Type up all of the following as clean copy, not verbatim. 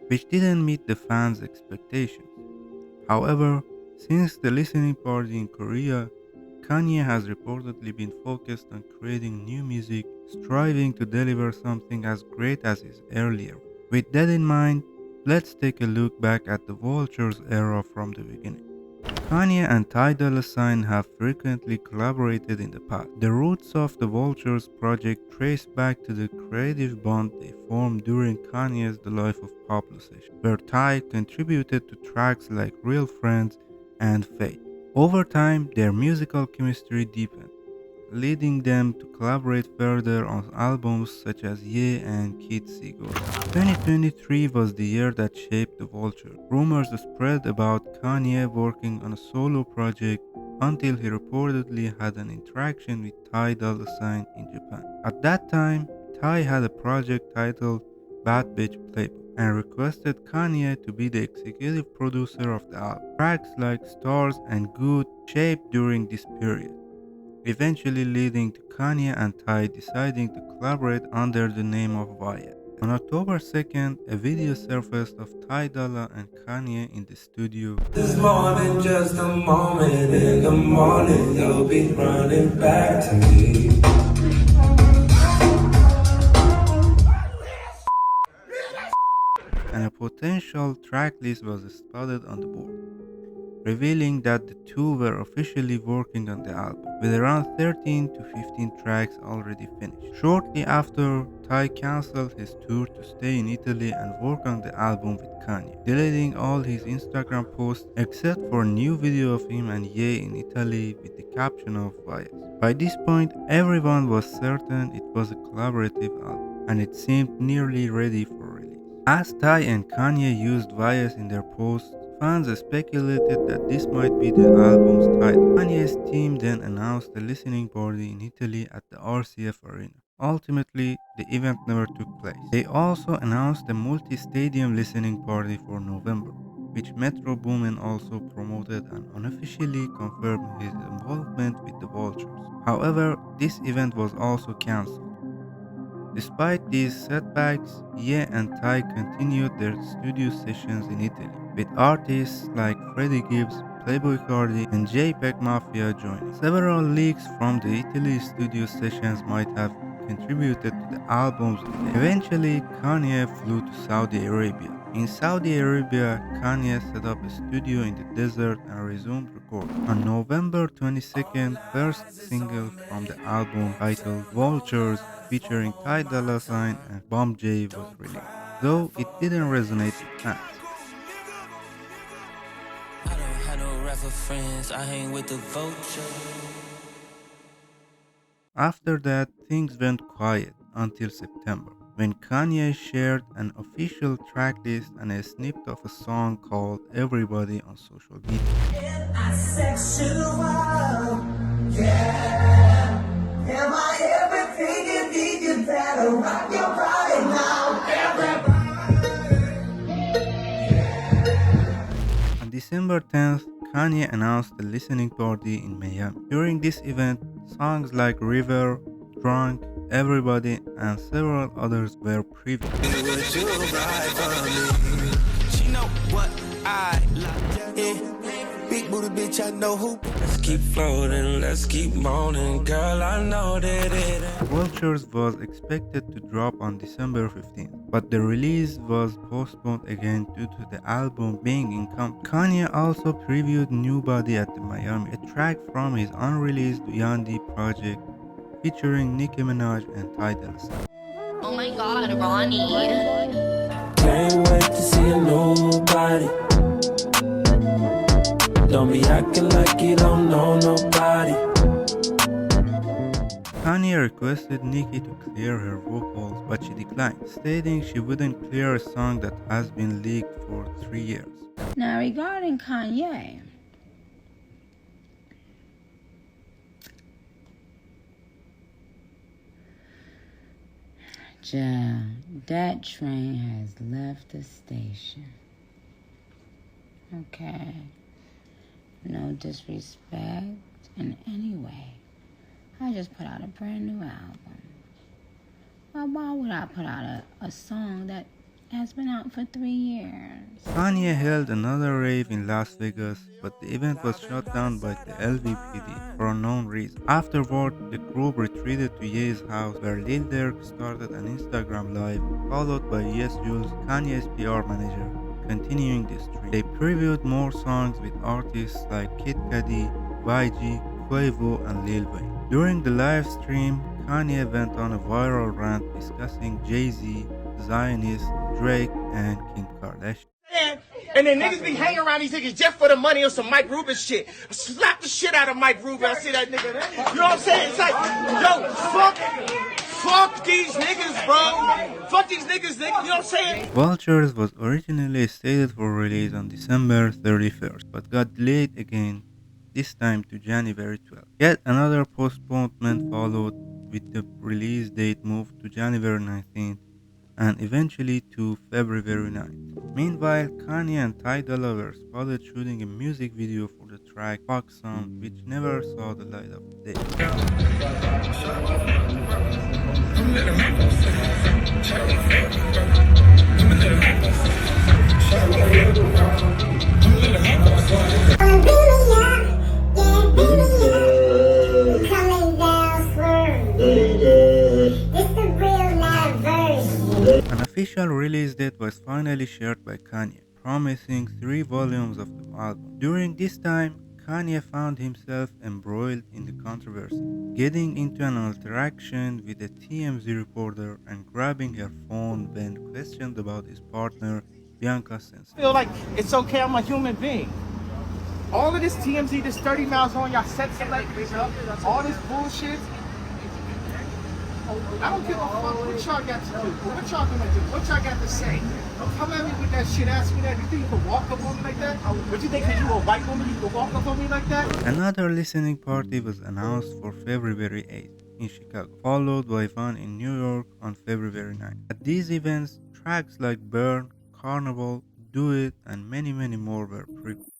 which didn't meet the fans' expectations. However, since the listening party in Korea, Kanye has reportedly been focused on creating new music, striving to deliver something as great as his earlier. With that in mind, let's take a look back at the Vultures era from the beginning. Kanye and Tydollasign have frequently collaborated in the past. The roots of the Vultures project trace back to the creative bond they formed during Kanye's The Life of Pablo session, where Ty contributed to tracks like Real Friends and Fate. Over time, their musical chemistry deepened, leading them to collaborate further on albums such as Ye and Kid Seagull. 2023 was the year that shaped the Vulture. Rumors spread about Kanye working on a solo project until he reportedly had an interaction with Ty Dolla Sign in Japan. At that time, Ty had a project titled Bad Bitch Playbook and requested Kanye to be the executive producer of the album. Tracks like Stars and Good shaped during this period, eventually leading to Kanye and Ty deciding to collaborate under the name of Wyatt. On October 2nd, a video surfaced of Ty Dolla and Kanye in the studio. This more than just a moment. In the morning, you'll be running back to me. And a potential tracklist was spotted on the board, revealing that the two were officially working on the album, with around 13 to 15 tracks already finished. Shortly after, Ty cancelled his tour to stay in Italy and work on the album with Kanye, deleting all his Instagram posts except for a new video of him and Ye in Italy with the caption of Bias. By this point, everyone was certain it was a collaborative album, and it seemed nearly ready for release. As Ty and Kanye used Bias in their posts, fans speculated that this might be the album's title. Kanye's team then announced a listening party in Italy at the RCF Arena. Ultimately, the event never took place. They also announced a multi-stadium listening party for November, which Metro Boomin also promoted and unofficially confirmed his involvement with the Vultures. However, this event was also cancelled. Despite these setbacks, Ye and Ty continued their studio sessions in Italy, with artists like Freddie Gibbs, Playboi Carti, and JPEG Mafia joining. Several leaks from the Italy studio sessions might have contributed to the album's delay. Eventually, Kanye flew to Saudi Arabia. In Saudi Arabia, Kanye set up a studio in the desert and resumed recording. On November 22nd, first single from the album titled Vultures featuring Ty Dolla Sign and Bomb J was released, though it didn't resonate with fans. I don't have no rapper friends, I hang with the vultures. After that, things went quiet until September, when Kanye shared an official tracklist and a snippet of a song called Everybody on social media. Asexual, yeah. Am I everything you need? You better rock your body now, On December 10th, Kanye announced a listening party in Miami. During this event, songs like River, Drunk, Everybody, and several others were previewed. Would you ride for me? She know what I like. Yeah. Big booty bitch, I know who. Let's keep floating, let's keep moaning. Girl, I know that it ain't. Vultures was expected to drop on December 15th, but the release was postponed again due to the album being incomplete. Kanye also previewed New Body at the Miami, a track from his unreleased Yandi project featuring Nicki Minaj and Tydollasign. Oh my god, Ronnie. Can't wait to see a new body. Don't be acting like you don't know nobody. Kanye requested Nicki to clear her vocals, but she declined, stating she wouldn't clear a song that has been leaked for 3 years. Now, regarding Kanye, that train has left the station. Okay. No disrespect in any way. I just put out a brand new album. Why would I put out a song that has been out for 3 years. Kanye held another rave in Las Vegas, but the event was shut down by the LVPD for unknown reason. Afterward, the group retreated to Ye's house where Lil Durk started an Instagram live, followed by Yes Jules, Kanye's PR manager, continuing the streak. They previewed more songs with artists like Kid Cudi, YG, Quavo, and Lil Wayne. During the live stream, Kanye went on a viral rant discussing Jay-Z, Zionists, Drake, and Kim Kardashian. And then niggas be hanging around these niggas just for the money or some Mike Rubin shit. Slap the shit out of Mike Rubin. I see that nigga. You know what I'm saying? It's like, yo, fuck these niggas, bro. Fuck these niggas, nigga. You know what I'm saying? Vultures was originally slated for release on December 31st, but got delayed again, this time to January 12th. Yet another postponement followed, with the release date moved to January 19th and eventually to February 9th. Meanwhile, Kanye and Tydolla were spotted shooting a music video for the track Fuck Some, which never saw the light of day. An official release date was finally shared by Kanye, promising 3 volumes of the album. During this time, Kanye found himself embroiled in the controversy, getting into an interaction with a TMZ reporter and grabbing her phone when questioned about his partner, Bianca Sensi. I feel like it's okay, I'm a human being. All of this TMZ, this 30 miles on y'all set celebrities up, all this bullshit. I don't give a fuck what y'all got to do. What y'all gonna do? What y'all got to say? Don't come at me with that shit. Ask me that. You think you can walk up on me like that? What you think? Cause you a white woman, you can walk up on me like that? Another listening party was announced for February 8th in Chicago, followed by one in New York on February 9th. At these events, tracks like Burn, Carnival, Do It, and many more were previewed.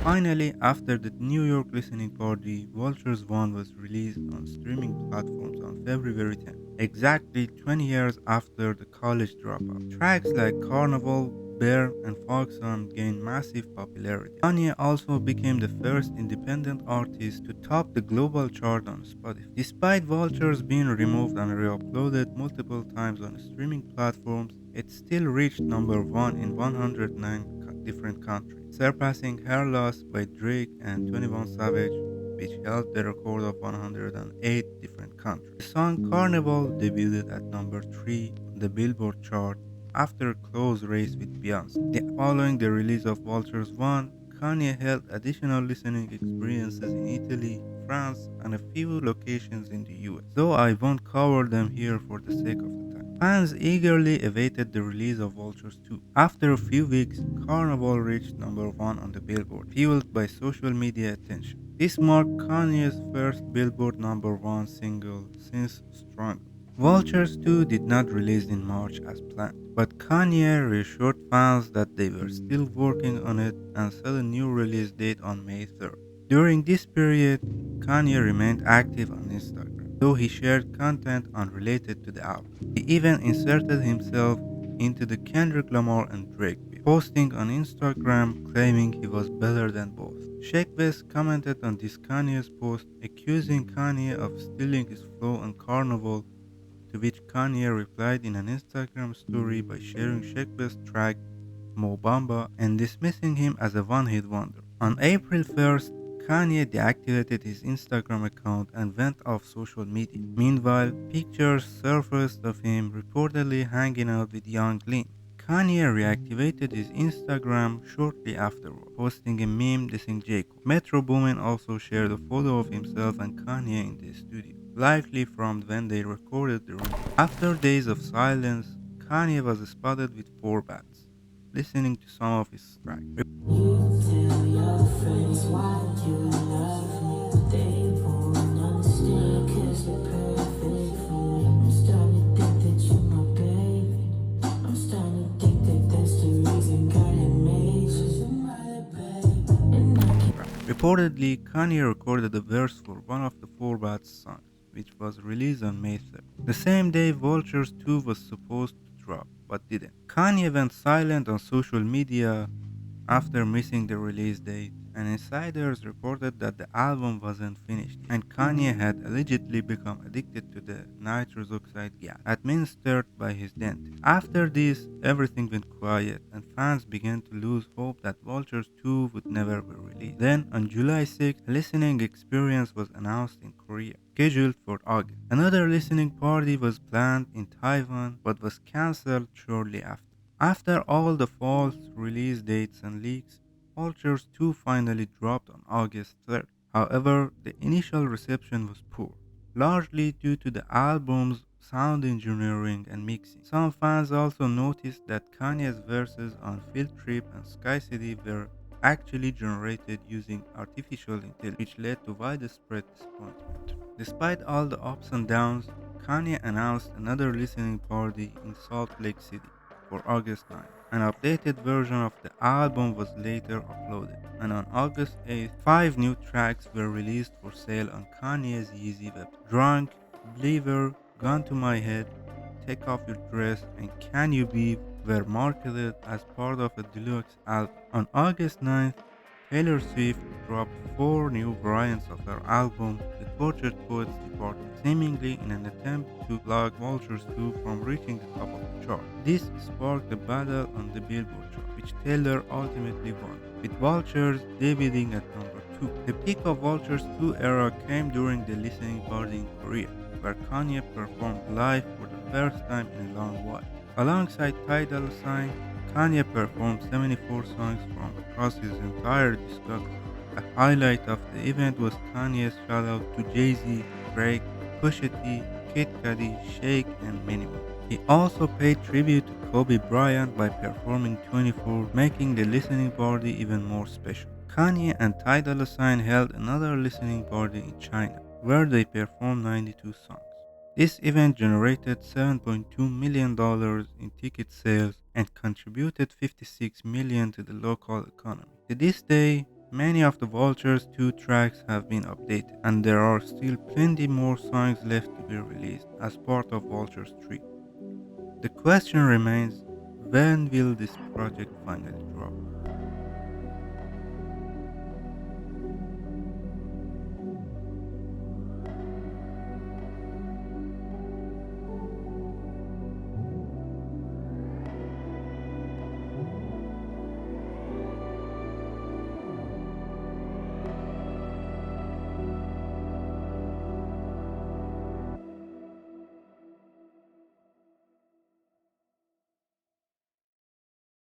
Finally, after the New York listening party, Vultures 1 was released on streaming platforms on February 10th, exactly 20 years after the college dropout. Tracks like Carnival, Bear, and Foxon gained massive popularity. Kanye also became the first independent artist to top the global chart on Spotify. Despite Vultures being removed and re-uploaded multiple times on streaming platforms, it still reached number 1 in 109 different countries, surpassing Hair Loss by Drake and 21 Savage, which held the record of 108 different countries. The song Carnival debuted at number 3 on the Billboard chart after a close race with Beyonce. Following the release of Vultures 1, Kanye held additional listening experiences in Italy, France, and a few locations in the US, though I won't cover them here for the sake of the time. Fans eagerly awaited the release of Vultures 2. After a few weeks, Carnival reached number 1 on the Billboard, fueled by social media attention. This marked Kanye's first Billboard number 1 single since Struggle. Vultures 2 did not release in March as planned, but Kanye reassured fans that they were still working on it and set a new release date on May 3rd. During this period, Kanye remained active on Instagram, though he shared content unrelated to the album. He even inserted himself into the Kendrick Lamar and Drake beef, posting on Instagram claiming he was better than both. Kanyewest commented on this Kanye's post, accusing Kanye of stealing his flow on Carnival, to which Kanye replied in an Instagram story by sharing Kanyewest's track Mo Bamba and dismissing him as a one-hit wonder. On April 1st, Kanye deactivated his Instagram account and went off social media. Meanwhile, pictures surfaced of him reportedly hanging out with young Lin. Kanye reactivated his Instagram shortly afterward, posting a meme dissing Jacob. Metro Boomin also shared a photo of himself and Kanye in the studio, likely from when they recorded the room. After days of silence, Kanye was spotted with 4 bats, listening to some of his tracks. Reportedly, Kanye recorded a verse for one of the four Bad songs, which was released on May 3rd. The same day, Vultures 2 was supposed to drop, but didn't. Kanye went silent on social media after missing the release date, and insiders reported that the album wasn't finished, and Kanye had allegedly become addicted to the nitrous oxide gas administered by his dentist. After this, everything went quiet, and fans began to lose hope that Vultures 2 would never be released. Then, on July 6th, a listening experience was announced in Korea, scheduled for August. Another listening party was planned in Taiwan, but was cancelled shortly after. After all the false release dates and leaks, Vultures 2 finally dropped on August 3rd. However, the initial reception was poor, largely due to the album's sound engineering and mixing. Some fans also noticed that Kanye's verses on Field Trip and Sky City were actually generated using artificial intelligence, which led to widespread disappointment. Despite all the ups and downs, Kanye announced another listening party in Salt Lake City for August 9. An updated version of the album was later uploaded, and on August 8th, 5 new tracks were released for sale on Kanye's Yeezy website. Drunk, Believer, Gun to My Head, Take Off Your Dress, and Can You Be were marketed as part of a deluxe album. On August 9th, Taylor Swift dropped 4 new variants of her album, The Tortured Poets Department, seemingly in an attempt to block Vultures 2 from reaching the top of the chart. This sparked a battle on the Billboard chart, which Taylor ultimately won, with Vultures debuting at number 2. The peak of Vultures 2 era came during the listening party in Korea, where Kanye performed live for the first time in a long while. Alongside Tydollasign, Kanye performed 74 songs from across his entire discography. A highlight of the event was Kanye's shout-out to Jay-Z, Drake, Pusha T, Kid Cudi, Shake, and many more. He also paid tribute to Kobe Bryant by performing 24, making the listening party even more special. Kanye and Tydollasign held another listening party in China, where they performed 92 songs. This event generated $7.2 million in ticket sales and contributed $56 million to the local economy. To this day, many of the Vultures 2 tracks have been updated, and there are still plenty more songs left to be released as part of Vultures 3. The question remains, when will this project finally drop?